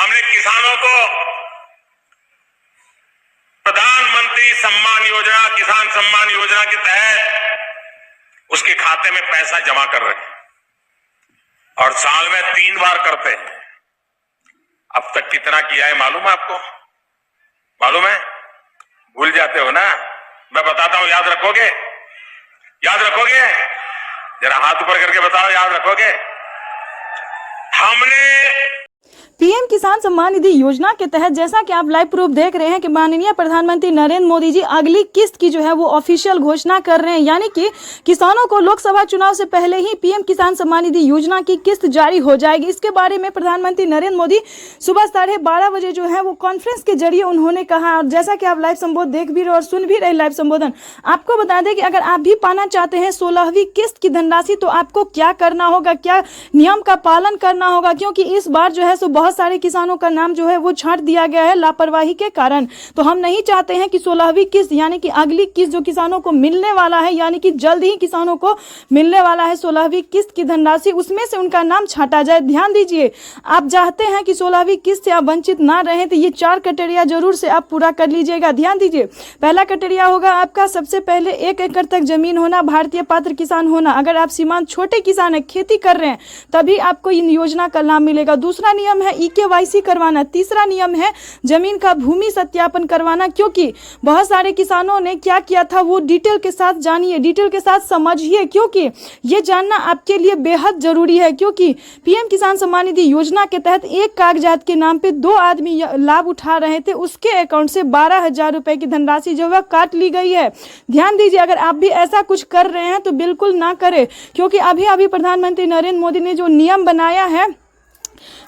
हमने किसानों को प्रधानमंत्री सम्मान योजना, किसान सम्मान योजना के तहत उसके खाते में पैसा जमा कर रहे हैं और साल में 3 बार करते हैं। अब तक कितना किया है मालूम है आपको? मालूम है? भूल जाते हो ना? मैं बताता हूं, याद रखोगे? याद रखोगे? जरा हाथ ऊपर करके बताओ, याद रखोगे? हमने पीएम किसान सम्मान निधि योजना के तहत जैसा कि आप लाइव प्रूफ देख रहे हैं कि माननीय प्रधानमंत्री नरेंद्र मोदी जी अगली किस्त की जो है वो ऑफिशियल घोषणा कर रहे हैं, यानी कि किसानों को लोकसभा चुनाव से पहले ही पीएम किसान सम्मान निधि योजना की किस्त जारी हो जाएगी। इसके बारे में प्रधानमंत्री नरेंद्र मोदी सुबह 12:30 बजे जो है वो कॉन्फ्रेंस के जरिए उन्होंने कहा। और जैसा कि आप लाइव संबोधन देख भी रहे और सुन भी रहे लाइव संबोधन, आपको बता दें कि अगर आप भी पाना चाहते हैं 16वीं किस्त की धनराशि तो आपको क्या करना होगा, क्या नियम का पालन करना होगा, क्योंकि इस बार जो है सो बहुत सारे किसानों का नाम जो है वो छांट दिया गया है लापरवाही के कारण। तो हम नहीं चाहते हैं कि 16वीं किस्त यानी कि अगली किस्त जो किसानों को मिलने वाला है, यानी कि जल्द ही किसानों को मिलने वाला है 16वीं किस्त की धनराशि, उसमें से उनका नाम छांटा जाए। ध्यान दीजिए, आप चाहते हैं कि 16वीं किस्त से आप वंचित ना रहे तो ये 4 क्राइटेरिया जरूर से आप पूरा कर लीजिएगा। ध्यान दीजिए, पहला क्राइटेरिया होगा आपका सबसे पहले 1 एकड़ तक जमीन होना, भारतीय पात्र किसान होना। अगर आप सीमांत छोटे किसान है, खेती कर रहे हैं, तभी आपको इन योजना का लाभ मिलेगा। दूसरा नियम है केवाईसी करवाना। तीसरा नियम है जमीन का भूमि सत्यापन करवाना, क्योंकि बहुत सारे किसानों ने क्या किया था वो डिटेल के साथ जानिए, डिटेल के साथ समझिए, क्योंकि ये जानना आपके लिए बेहद जरूरी है। क्योंकि पीएम किसान सम्मान निधि योजना के तहत एक कागजात के नाम पे 2 आदमी लाभ उठा रहे थे, उसके अकाउंट से 12,000 रुपए की धनराशि जो है काट ली गई है। ध्यान दीजिए, अगर आप भी ऐसा कुछ कर रहे हैं तो बिल्कुल ना करें, क्योंकि अभी प्रधानमंत्री नरेंद्र मोदी ने जो नियम बनाया है,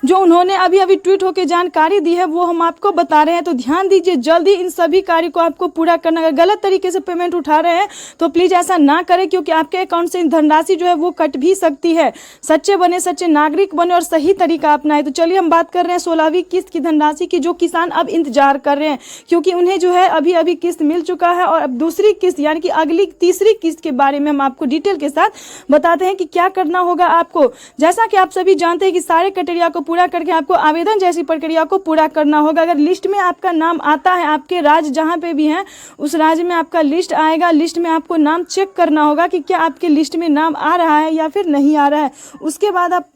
जो उन्होंने अभी ट्वीट होकर जानकारी दी है, वो हम आपको बता रहे हैं। तो ध्यान दीजिए, जल्दी इन सभी कार्य को आपको पूरा करना। अगर गलत तरीके से पेमेंट उठा रहे हैं तो प्लीज ऐसा ना करें, क्योंकि आपके अकाउंट से धनराशि जो है वो कट भी सकती है। सच्चे बने, सच्चे नागरिक बने और सही तरीका अपनाएं। तो चलिए हम बात कर रहे हैं 16वीं किस्त की धनराशि की, जो किसान अब इंतजार कर रहे हैं, क्योंकि उन्हें जो है अभी किस्त मिल चुका है। और अब दूसरी किस्त यानी कि अगली तीसरी किस्त के बारे में हम आपको डिटेल के साथ बताते हैं कि क्या करना होगा आपको। जैसा कि आप सभी जानते हैं कि सारे क्राइटेरिया को पूरा करके आपको आवेदन जैसी प्रक्रिया को पूरा करना होगा। अगर लिस्ट में आपका नाम आता है, आपके राज्य जहां पे भी हैं उस राज्य में आपका लिस्ट आएगा, लिस्ट में आपको नाम चेक करना होगा कि क्या आपके लिस्ट में नाम आ रहा है या फिर नहीं आ रहा है। उसके बाद आप